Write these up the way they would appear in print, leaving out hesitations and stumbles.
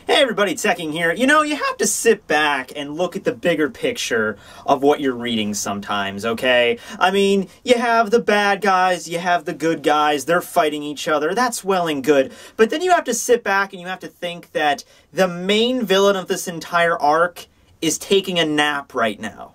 Hey everybody, Teching here. You know, you have to sit back and look at the bigger picture of what you're reading sometimes, okay? I mean, you have the bad guys, you have the good guys, they're fighting each other, that's well and good. But then you have to sit back and you have to think that the main villain of this entire arc is taking a nap right now.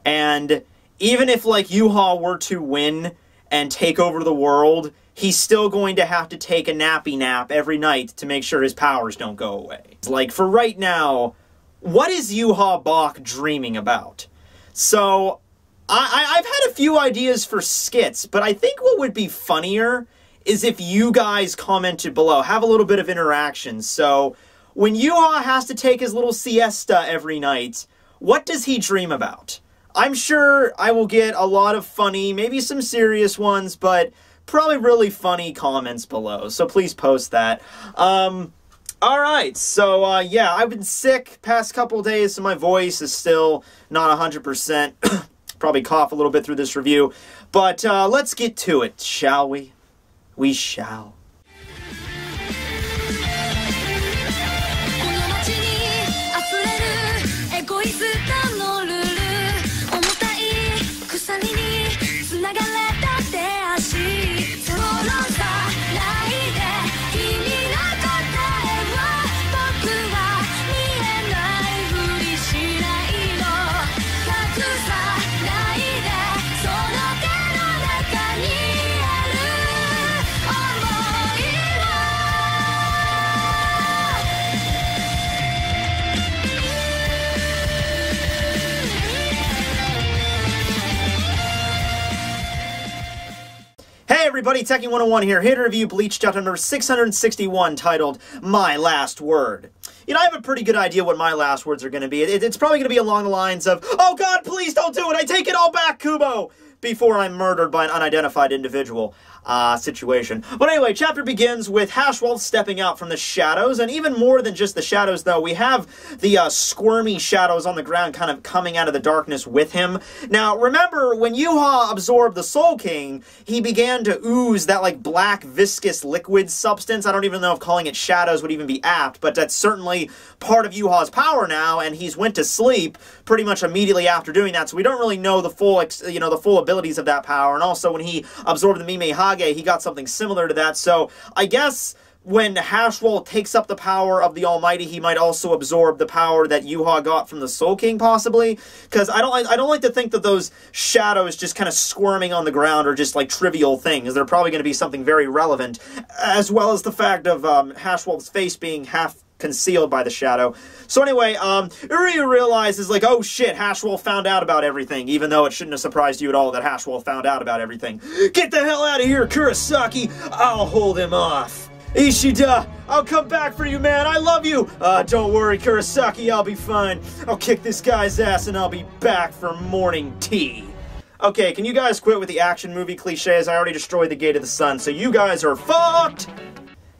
And even if, like, Yuha were to win and take over the world, he's still going to have to take a nappy nap every night to make sure his powers don't go away. Like, for right now, what is Yuha Bach dreaming about? So, I've had a few ideas for skits, but I think what would be funnier is if you guys commented below, have a little bit of interaction. So, when Yuha has to take his little siesta every night, what does he dream about? I'm sure I will get a lot of funny, maybe some serious ones, but probably really funny comments below, so please post that. Alright, so, yeah, I've been sick past couple days, so my voice is still not 100%. Probably cough a little bit through this review, but, let's get to it, shall we? We shall. Hey everybody, Teching 101 here to review Bleach chapter number 661, titled My Last Word. You know, I have a pretty good idea what my last words are going to be. It's probably going to be along the lines of, "Oh God, please don't do it! I take it all back, Kubo!" before I'm murdered by an unidentified individual situation. But anyway, chapter begins with Haschwalth stepping out from the shadows, and even more than just the shadows, though, we have the squirmy shadows on the ground kind of coming out of the darkness with him. Now, remember, when Yuha absorbed the Soul King, he began to ooze that, like, black, viscous liquid substance. I don't even know if calling it shadows would even be apt, but that's certainly part of Yuha's power now, and he's went to sleep pretty much immediately after doing that, so we don't really know the full, the full abilities of that power. And also, when he absorbed the Mime Hage, he got something similar to that. So I guess when Haschwalth takes up the power of the Almighty, he might also absorb the power that Yuha got from the Soul King, possibly. Because I don't like to think that those shadows just kind of squirming on the ground are just like trivial things. They're probably going to be something very relevant, as well as the fact of Haschwalth's face being half concealed by the shadow. So anyway, Uryu realizes, like, oh shit, Haschwalth found out about everything, even though it shouldn't have surprised you at all that Haschwalth found out about everything. Get the hell out of here, Kurosaki! I'll hold him off. Ishida, I'll come back for you, man, I love you! Don't worry, Kurosaki, I'll be fine. I'll kick this guy's ass and I'll be back for morning tea. Okay, can you guys quit with the action movie cliches? I already destroyed the Gate of the Sun, so you guys are fucked!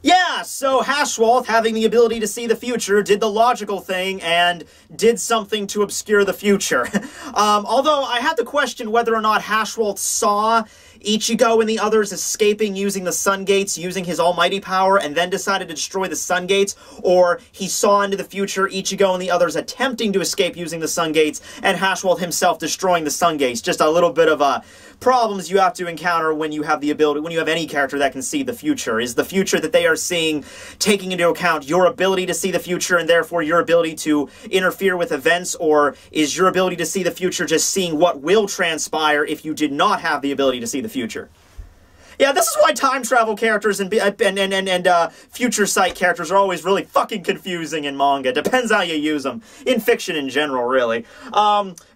Yeah, so Haschwalth, having the ability to see the future, did the logical thing and did something to obscure the future. Although I had to question whether or not Haschwalth saw Ichigo and the others escaping using the Sun Gates, using his almighty power, and then decided to destroy the Sun Gates, or he saw into the future Ichigo and the others attempting to escape using the Sun Gates, and Haschwalth himself destroying the Sun Gates. Just a little bit of problems you have to encounter when you have the ability, when you have any character that can see the future. Is the future that they are seeing taking into account your ability to see the future and therefore your ability to interfere with events, or is your ability to see the future just seeing what will transpire if you did not have the ability to see the future? Yeah, this is why time travel characters and future sight characters are always really fucking confusing in manga. Depends how you use them. In fiction in general, really.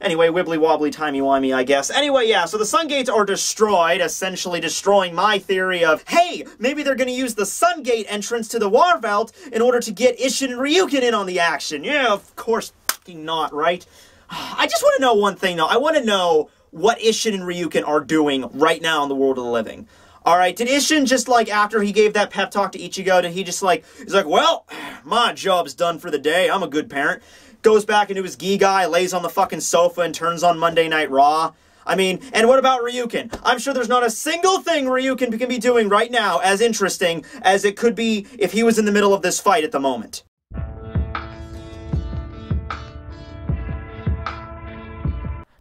Anyway, wibbly-wobbly, timey-wimey, I guess. Anyway, yeah, so the Sun Gates are destroyed, essentially destroying my theory of, hey, maybe they're gonna use the Sun Gate entrance to the Warvelt in order to get Isshin and Ryukin in on the action. Yeah, of course fucking not, right? I just want to know one thing, though. I want to know what Isshin and Ryukin are doing right now in the world of the living. Alright, did Isshin just, like, after he gave that pep talk to Ichigo, did he just, like, he's like, well, my job's done for the day, I'm a good parent. Goes back into his gi guy, lays on the fucking sofa, and turns on Monday Night Raw. I mean, and what about Ryukin? I'm sure there's not a single thing Ryukin can be doing right now as interesting as it could be if he was in the middle of this fight at the moment.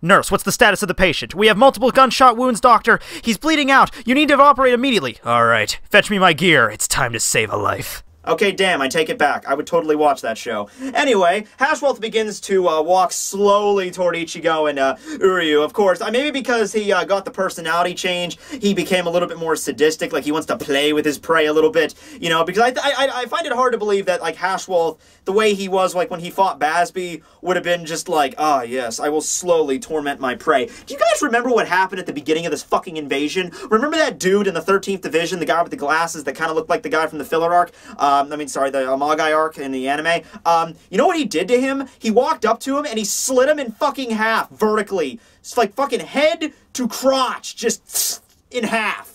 Nurse, what's the status of the patient? We have multiple gunshot wounds, doctor. He's bleeding out. You need to operate immediately. All right, fetch me my gear. It's time to save a life. Okay, damn, I take it back. I would totally watch that show. Anyway, Hashwolf begins to walk slowly toward Ichigo and Uryu, of course. Maybe because he got the personality change, he became a little bit more sadistic, like he wants to play with his prey a little bit, you know, because I find it hard to believe that, like, Hashwolf, the way he was, like, when he fought Basby, would have been just like, ah, yes, I will slowly torment my prey. Do you guys remember what happened at the beginning of this fucking invasion? Remember that dude in the 13th Division, the guy with the glasses that kind of looked like the guy from the filler arc? The Amagai arc in the anime. You know what he did to him? He walked up to him and he slit him in fucking half, vertically. It's like fucking head to crotch, just in half.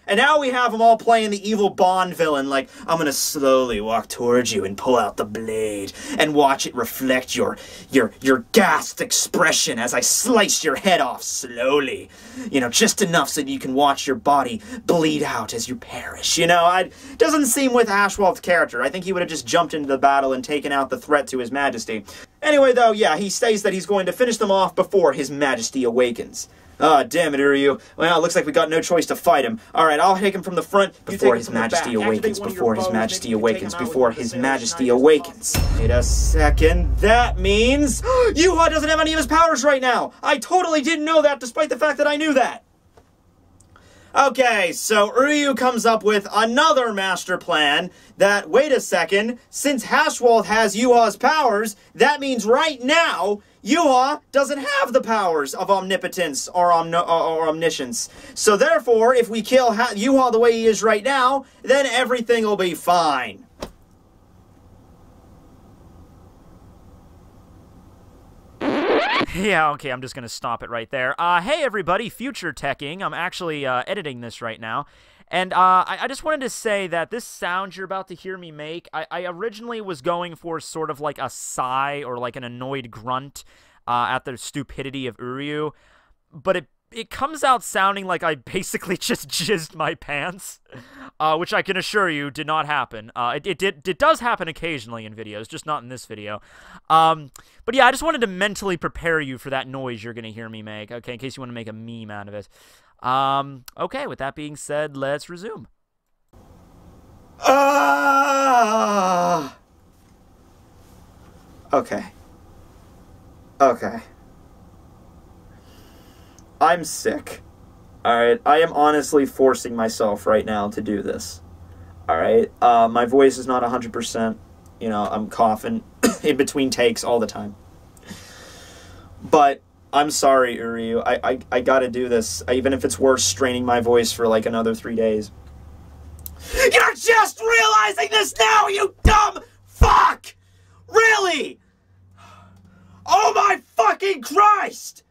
And now we have them all playing the evil Bond villain, like, I'm gonna slowly walk towards you and pull out the blade and watch it reflect your gasped expression as I slice your head off slowly. You know, just enough so that you can watch your body bleed out as you perish. You know, it doesn't seem with Hashwolf's character. I think he would have just jumped into the battle and taken out the threat to His Majesty. Anyway, though, yeah, he states that he's going to finish them off before His Majesty awakens. Ah, damn it, Uryu. Well, it looks like we got no choice to fight him. Alright, I'll take him from the front before His Majesty awakens, before His Majesty awakens, before His Majesty awakens. Wait a second, that means Yuha doesn't have any of his powers right now! I totally didn't know that, despite the fact that I knew that! Okay, so Uryu comes up with another master plan that, wait a second, since Hashwolf has Yuha's powers, that means right now, Yuha doesn't have the powers of omnipotence or omniscience. So therefore, if we kill Yuha the way he is right now, then everything will be fine. Yeah, okay, I'm just gonna stop it right there. Hey everybody, future teching. I'm actually editing this right now. And I just wanted to say that this sound you're about to hear me make, I originally was going for sort of like a sigh or like an annoyed grunt at the stupidity of Uryu, but it comes out sounding like I basically just jizzed my pants, which I can assure you did not happen. It does happen occasionally in videos, just not in this video. But yeah, I just wanted to mentally prepare you for that noise you're going to hear me make, okay, in case you want to make a meme out of it. Okay, with that being said, let's resume. Okay. Okay. I'm sick. Alright, I am honestly forcing myself right now to do this. Alright, my voice is not 100%. You know, I'm coughing in between takes all the time. But I'm sorry, Uryu. I gotta do this, even if it's worth straining my voice for like another 3 days. You're just realizing this now, you dumb fuck! Really? Oh my fucking Christ!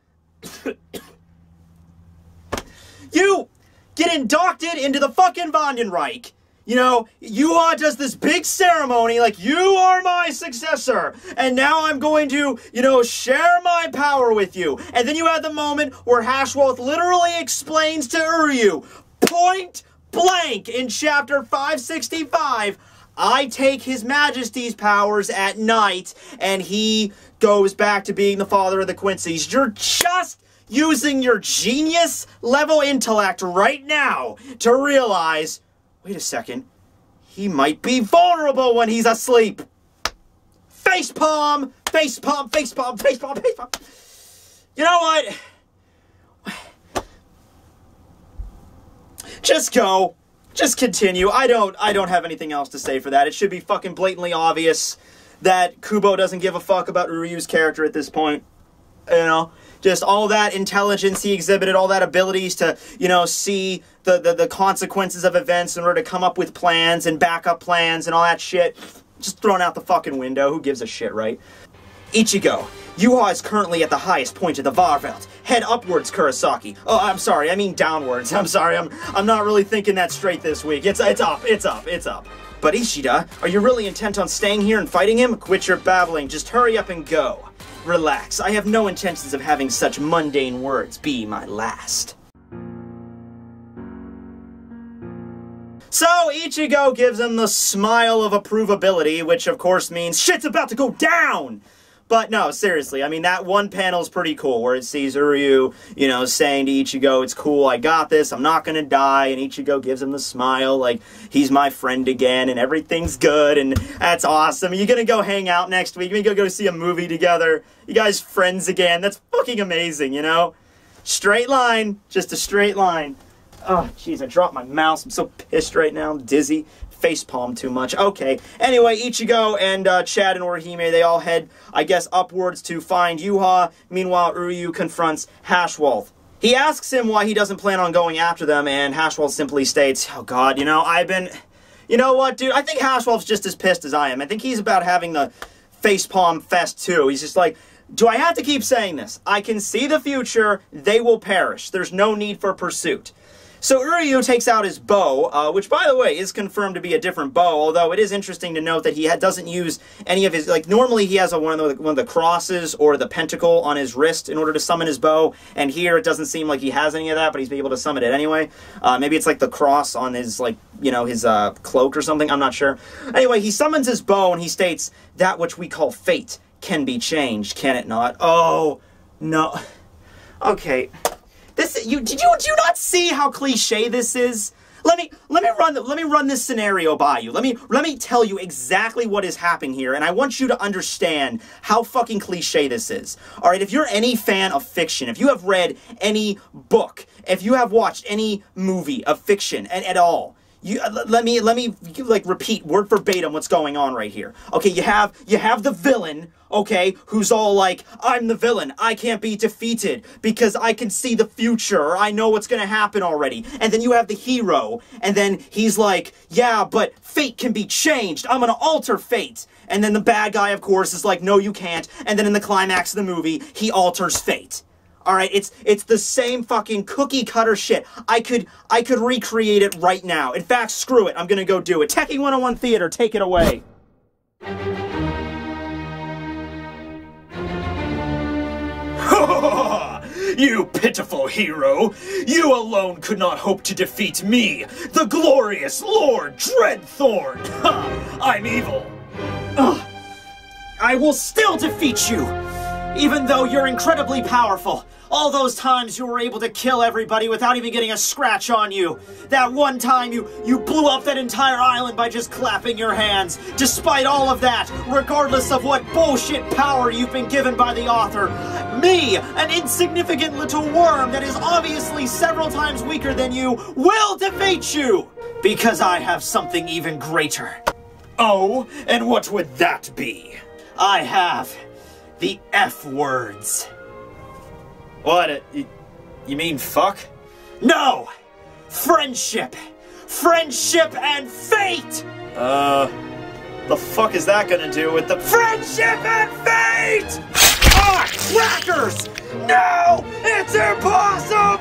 You get inducted into the fucking Vandenreich. You know, Yuha does this big ceremony like, you are my successor, and now I'm going to, you know, share my power with you. And then you have the moment where Hashwolf literally explains to Uryu, point blank in chapter 565, I take His Majesty's powers at night, and he goes back to being the father of the Quincy's. You're just using your genius level intellect right now to realize, wait a second, he might be vulnerable when he's asleep. Facepalm, facepalm, facepalm, facepalm, facepalm. You know what? Just go. Just continue. I don't have anything else to say for that. It should be fucking blatantly obvious that Kubo doesn't give a fuck about Uryu's character at this point. You know? Just all that intelligence he exhibited, all that abilities to, you know, see the consequences of events in order to come up with plans and backup plans and all that shit. Just thrown out the fucking window. Who gives a shit, right? Ichigo, Yuha is currently at the highest point of the Varvelt. Head upwards, Kurosaki. Oh, I'm sorry, I mean downwards. I'm sorry, I'm not really thinking that straight this week. It's up. But Ishida, are you really intent on staying here and fighting him? Quit your babbling, just hurry up and go. Relax, I have no intentions of having such mundane words be my last. So Ichigo gives him the smile of approvability, which of course means shit's about to go down! But no, seriously, I mean, that one panel's pretty cool, where it sees Uryu, you know, saying to Ichigo, it's cool, I got this, I'm not gonna die, and Ichigo gives him the smile, like, he's my friend again, and everything's good, and that's awesome. Are you gonna go hang out next week? Are you gonna go see a movie together? You guys friends again? That's fucking amazing, you know? Straight line, just a straight line. Oh, jeez, I dropped my mouse, I'm so pissed right now, I'm dizzy. Facepalm too much. Okay. Anyway, Ichigo and Chad and Orihime, they all head, I guess, upwards to find Yuha. Meanwhile, Uryu confronts Hashwolf. He asks him why he doesn't plan on going after them, and Hashwolf simply states, oh god, you know, you know what, dude? I think Hashwolf's just as pissed as I am. I think he's about having the facepalm fest too. He's just like, do I have to keep saying this? I can see the future. They will perish. There's no need for pursuit. So Uryu takes out his bow, which, by the way, is confirmed to be a different bow, although it is interesting to note that he doesn't use any of his, like, normally he has one of the crosses or the pentacle on his wrist in order to summon his bow, and here it doesn't seem like he has any of that, but he's able to summon it anyway. Maybe it's like the cross on his, like, you know, his cloak or something, I'm not sure. Anyway, he summons his bow, and he states, that which we call fate can be changed, can it not? Oh, no. Okay. Do you not see how cliche this is? Let me run this scenario by you. Let me tell you exactly what is happening here, and I want you to understand how fucking cliche this is. All right, if you're any fan of fiction, if you have read any book, if you have watched any movie of fiction at all, let me like repeat word verbatim what's going on right here. Okay, you have the villain, okay, who's all like, I'm the villain, I can't be defeated because I can see the future, or I know what's gonna happen already. And then you have the hero, and then he's like, yeah, but fate can be changed, I'm gonna alter fate. And then the bad guy, of course, is like, no, you can't. And then in the climax of the movie, he alters fate. Alright, it's the same fucking cookie cutter shit. I could recreate it right now. In fact, screw it, I'm gonna go do it. Techie 101 Theater, take it away. You pitiful hero! You alone could not hope to defeat me, the glorious Lord Dreadthorn! I'm evil! I will still defeat you! Even though you're incredibly powerful. All those times you were able to kill everybody without even getting a scratch on you. That one time you blew up that entire island by just clapping your hands. Despite all of that, regardless of what bullshit power you've been given by the author, me, an insignificant little worm that is obviously several times weaker than you, will defeat you! Because I have something even greater. Oh, and what would that be? I have the F words. What? You mean fuck? No! Friendship! Friendship and fate! The fuck is that gonna do with the friendship and fate? Ah, crackers! No! It's impossible!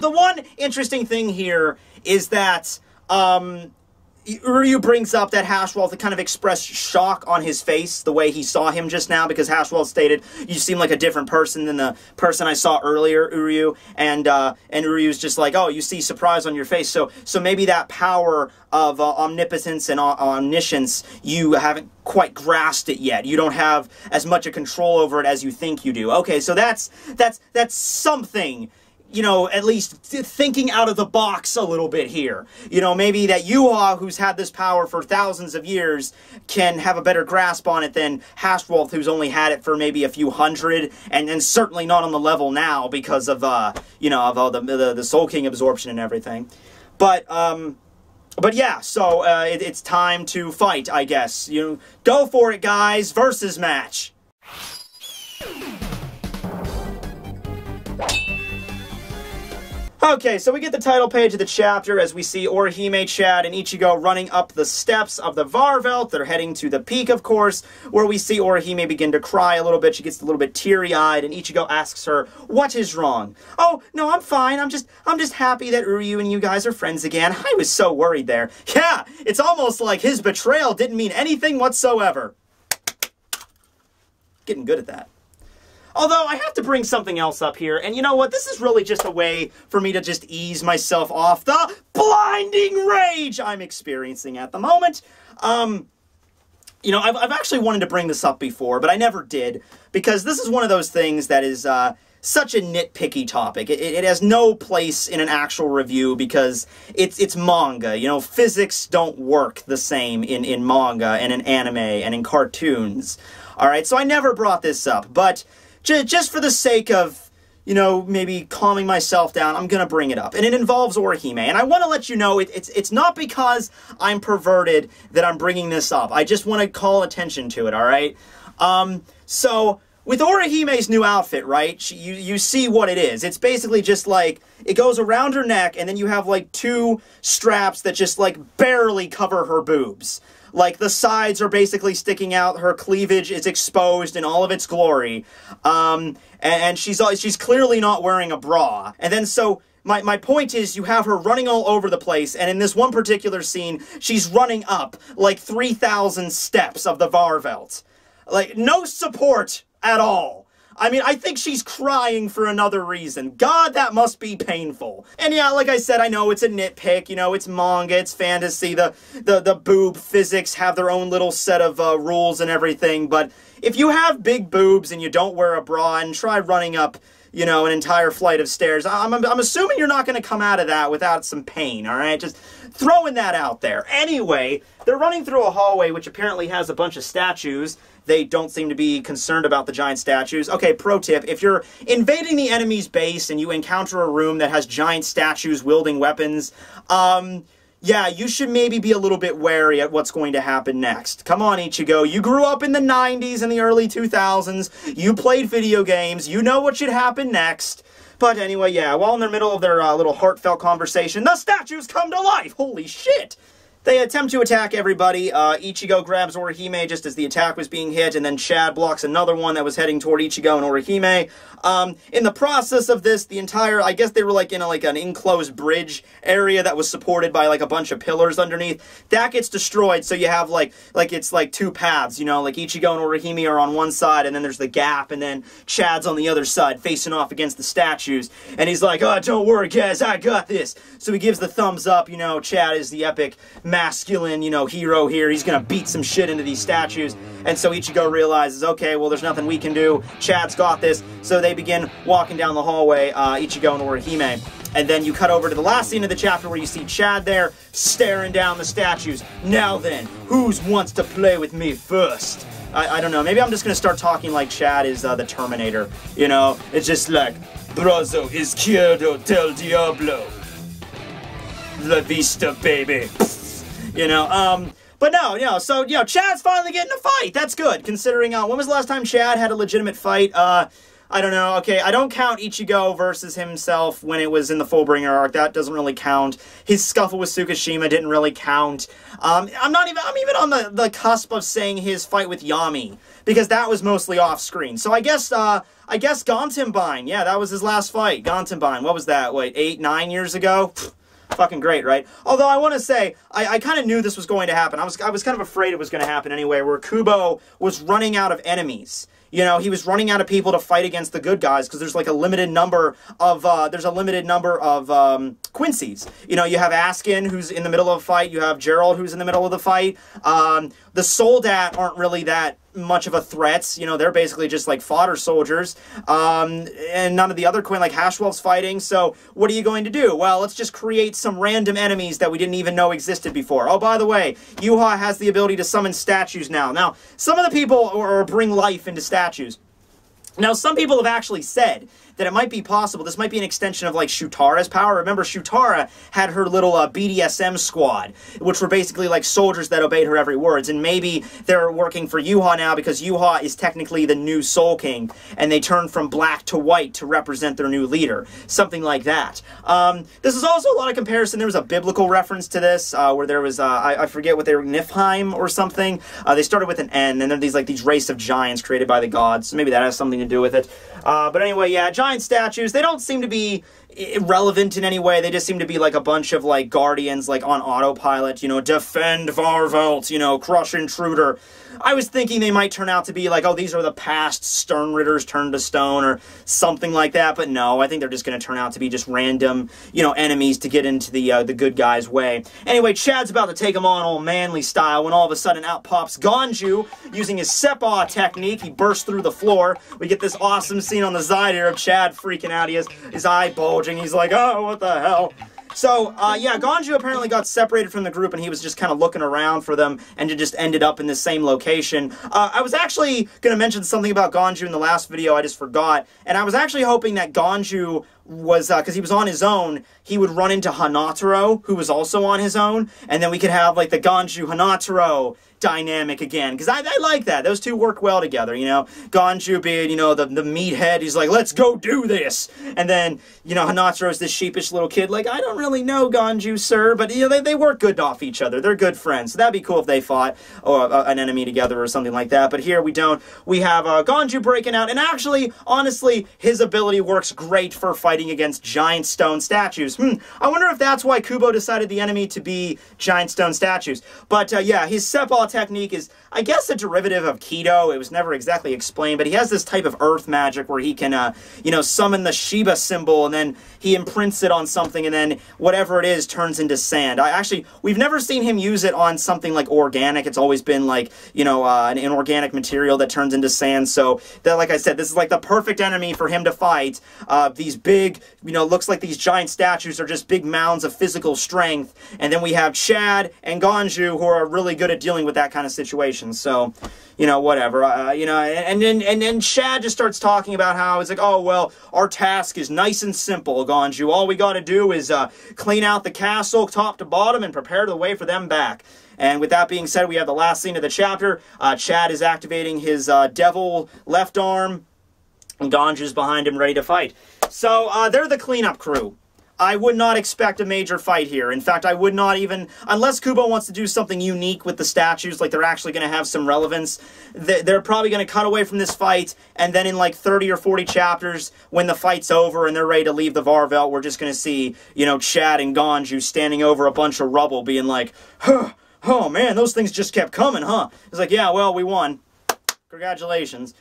The one interesting thing here is that, Uryu brings up that Hashwolf kind of expressed shock on his face the way he saw him just now, because Hashwolf stated, you seem like a different person than the person I saw earlier, Uryu, and Uryu's just like, oh, you see surprise on your face, so maybe that power of omnipotence and omniscience, you haven't quite grasped it yet. You don't have as much a control over it as you think you do. Okay, so that's something. You know, at least thinking out of the box a little bit here. You know, maybe that Yuha, who's had this power for thousands of years, can have a better grasp on it than Hashwolf, who's only had it for maybe a few hundred, and certainly not on the level now because of, you know, of all the Soul King absorption and everything. But yeah, so it's time to fight, I guess. You know, go for it, guys. Versus match. Okay, so we get the title page of the chapter as we see Orihime, Chad, and Ichigo running up the steps of the Varvelt. They're heading to the peak, of course, where we see Orihime begin to cry a little bit. She gets a little bit teary-eyed, and Ichigo asks her, what is wrong? Oh, no, I'm fine. I'm just happy that Uryu and you guys are friends again. I was so worried there. Yeah, it's almost like his betrayal didn't mean anything whatsoever. Getting good at that. Although, I have to bring something else up here, and you know what? This is really just a way for me to just ease myself off the blinding rage I'm experiencing at the moment. You know, I've actually wanted to bring this up before, but I never did, because this is one of those things that is such a nitpicky topic. It has no place in an actual review because it's manga. You know, physics don't work the same in manga and in anime and in cartoons. All right, so I never brought this up, but just for the sake of, you know, maybe calming myself down, I'm gonna bring it up. And it involves Orihime. And I want to let you know, it's not because I'm perverted that I'm bringing this up. I just want to call attention to it, all right? So, with Orihime's new outfit, right, you see what it is. It's basically just like, it goes around her neck, and then you have like two straps that just like barely cover her boobs. Like, the sides are basically sticking out, her cleavage is exposed in all of its glory, and she's clearly not wearing a bra. And then so, my point is, you have her running all over the place, and in this one particular scene, she's running up like 3,000 steps of the Varvelt. Like, no support at all. I mean, I think she's crying for another reason. God, that must be painful. And yeah, like I said, I know it's a nitpick, you know, it's manga, it's fantasy, the boob physics have their own little set of rules and everything, but if you have big boobs and you don't wear a bra and try running up, you know, an entire flight of stairs, I'm assuming you're not going to come out of that without some pain, alright? Just throwing that out there. Anyway, they're running through a hallway which apparently has a bunch of statues. They don't seem to be concerned about the giant statues. Okay, pro tip, if you're invading the enemy's base and you encounter a room that has giant statues wielding weapons, yeah, you should maybe be a little bit wary at what's going to happen next. Come on, Ichigo, you grew up in the 90s and the early 2000s, you played video games, you know what should happen next. But anyway, yeah, while in the middle of their little heartfelt conversation, the statues come to life! Holy shit! They attempt to attack everybody. Ichigo grabs Orihime just as the attack was being hit, and then Chad blocks another one that was heading toward Ichigo and Orihime. In the process of this, the entire, I guess they were like in an enclosed bridge area that was supported by like a bunch of pillars underneath. That gets destroyed, so you have like it's like two paths, you know, like Ichigo and Orihime are on one side, and then there's the gap, and then Chad's on the other side, facing off against the statues. And he's like, oh, don't worry, guys, I got this. So he gives the thumbs up, you know, Chad is the epic masculine, you know, hero here. He's gonna beat some shit into these statues. And so Ichigo realizes, okay, well, there's nothing we can do. Chad's got this. So they begin walking down the hallway, Ichigo and Orihime. And then you cut over to the last scene of the chapter where you see Chad there, staring down the statues. Now then, who wants to play with me first? I don't know, maybe I'm just gonna start talking like Chad is the Terminator. You know, it's just like, Brazo izquierdo del diablo. La vista, baby. You know, but no, you know, so, you know, Chad's finally getting a fight. That's good, considering, when was the last time Chad had a legitimate fight? I don't know. Okay, I don't count Ichigo versus himself when it was in the Fullbringer arc. That doesn't really count. His scuffle with Tsukishima didn't really count. I'm even on the cusp of saying his fight with Yami, because that was mostly off screen. So I guess Gantenbein, yeah, that was his last fight. Gantenbein, what was that, wait, 8, 9 years ago? Fucking great, right? Although I want to say, I kind of knew this was going to happen. I was kind of afraid it was going to happen anyway, where Kubo was running out of enemies. You know, he was running out of people to fight against the good guys, because there's like a limited number of, Quincy's. You know, you have Askin, who's in the middle of a fight, you have Gerald, who's in the middle of the fight. The Soldat aren't really that much of a threat. You know, they're basically just like fodder soldiers. And none of the other Quinn, like Hashwell's fighting, so what are you going to do? Well, let's just create some random enemies that we didn't even know existed before. Oh, by the way, Yuha has the ability to summon statues now. Now, some of the people or bring life into statues. Now, some people have actually said that it might be possible, this might be an extension of, like, Shutara's power. Remember, Shutara had her little BDSM squad, which were basically, like, soldiers that obeyed her every word. And maybe they're working for Yuha now because Yuha is technically the new Soul King, and they turned from black to white to represent their new leader. Something like that. This is also a lot of comparison. There was a biblical reference to this, where there was, I forget what they were, Niflheim or something. They started with an N, and they're these race of giants created by the gods, so maybe that has something to do with it. But anyway, yeah, giant statues, they don't seem to be irrelevant in any way. They just seem to be like a bunch of like guardians like on autopilot, you know, defend Varvelt, you know, crush intruder. I was thinking they might turn out to be like, oh, these are the past Sternritters turned to stone or something like that, but no, I think they're just going to turn out to be just random, you know, enemies to get into the good guy's way. Anyway, Chad's about to take him on all manly style when all of a sudden out pops Ganju using his seppa technique. He bursts through the floor. We get this awesome scene on the side here of Chad freaking out. He has his eye bulging. He's like, oh, what the hell? So, yeah, Ganju apparently got separated from the group, and he was just kind of looking around for them, and it just ended up in the same location. I was actually going to mention something about Ganju in the last video, I just forgot, and I was actually hoping that Ganju was, because he was on his own, he would run into Hanataro, who was also on his own, and then we could have, like, the Ganju-Hanataro dynamic again, because I like that. Those two work well together, you know. Ganju being, you know, the meathead, he's like, let's go do this. And then, you know, Hanataro's this sheepish little kid, like, I don't really know Ganju, sir, but, you know, they work good off each other. They're good friends. So that'd be cool if they fought an enemy together or something like that. But here we don't. We have Ganju breaking out, and actually, honestly, his ability works great for fighting against giant stone statues. I wonder if that's why Kubo decided the enemy to be giant stone statues. But, yeah, his seppa technique is, I guess, a derivative of Keto. It was never exactly explained, but he has this type of earth magic where he can, you know, summon the Shiba symbol, and then he imprints it on something, and then whatever it is turns into sand. We've never seen him use it on something like organic. It's always been like, you know, an inorganic material that turns into sand. So, that, like I said, this is like the perfect enemy for him to fight. These big, you know, looks like these giant statues are just big mounds of physical strength, and then we have Chad and Ganju who are really good at dealing with that kind of situation. So, you know, whatever. You know, and then Chad just starts talking about how it's like, oh, well, our task is nice and simple, Ganju. All we got to do is clean out the castle top to bottom and prepare the way for them back. And with that being said, we have the last scene of the chapter. Chad is activating his devil left arm, and Ganju's behind him ready to fight. So, they're the cleanup crew. I would not expect a major fight here. In fact, I would not even, unless Kubo wants to do something unique with the statues, like they're actually going to have some relevance, they're probably going to cut away from this fight, and then in like 30 or 40 chapters, when the fight's over and they're ready to leave the Varvelt, we're just going to see, you know, Chad and Ganju standing over a bunch of rubble being like, huh, oh man, those things just kept coming, huh? It's like, yeah, well, we won. Congratulations.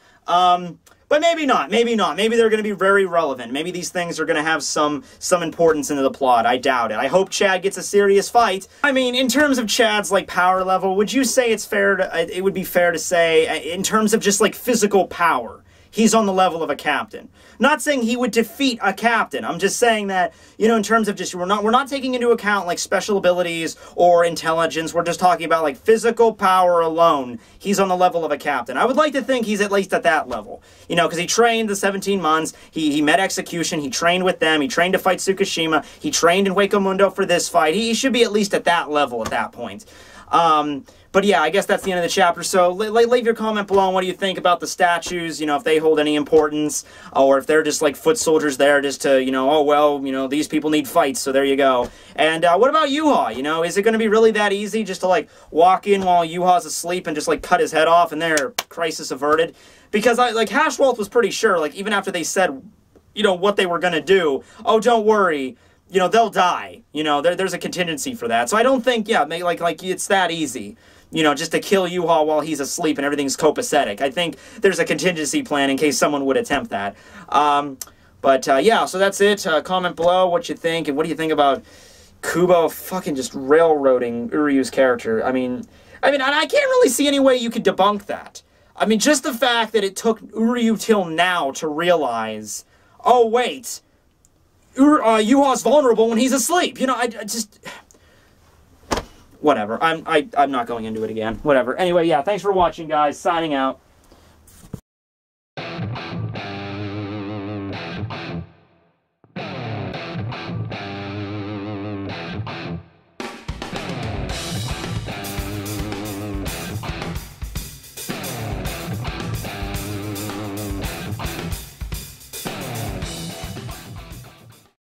But maybe not, maybe not. Maybe they're going to be very relevant. Maybe these things are going to have some importance into the plot. I doubt it. I hope Chad gets a serious fight. I mean, in terms of Chad's, like, power level, would you say it's fair to, it would be fair to say, in terms of just, like, physical power, he's on the level of a captain? Not saying he would defeat a captain. I'm just saying that, you know, in terms of just, we're not taking into account, like, special abilities or intelligence. We're just talking about, like, physical power alone. He's on the level of a captain. I would like to think he's at least at that level. You know, because he trained the 17 months. He met execution. He trained with them. He trained to fight Tsukishima. He trained in Hueco Mundo for this fight. He should be at least at that level at that point. But yeah, I guess that's the end of the chapter. So leave your comment below on what do you think about the statues, you know, if they hold any importance, or if they're just like foot soldiers there just to, you know, oh, well, you know, these people need fights, so there you go. And what about Yuha? You know, is it going to be really that easy just to, like, walk in while Yuha's asleep and just, like, cut his head off and there, crisis averted? Because, Hashwolf was pretty sure, like, even after they said, you know, what they were going to do, oh, don't worry, you know, they'll die. You know, there's a contingency for that. So I don't think, yeah, like it's that easy. You know, just to kill Yuha while he's asleep and everything's copacetic. I think there's a contingency plan in case someone would attempt that. Yeah, so that's it. Comment below what you think, and what do you think about Kubo fucking just railroading Uryu's character. I mean, I can't really see any way you could debunk that. I mean, just the fact that it took Uryu till now to realize, oh, wait, Yuha's vulnerable when he's asleep. You know, I just... Whatever. I'm not going into it again. Whatever. Anyway, yeah, thanks for watching, guys. Signing out.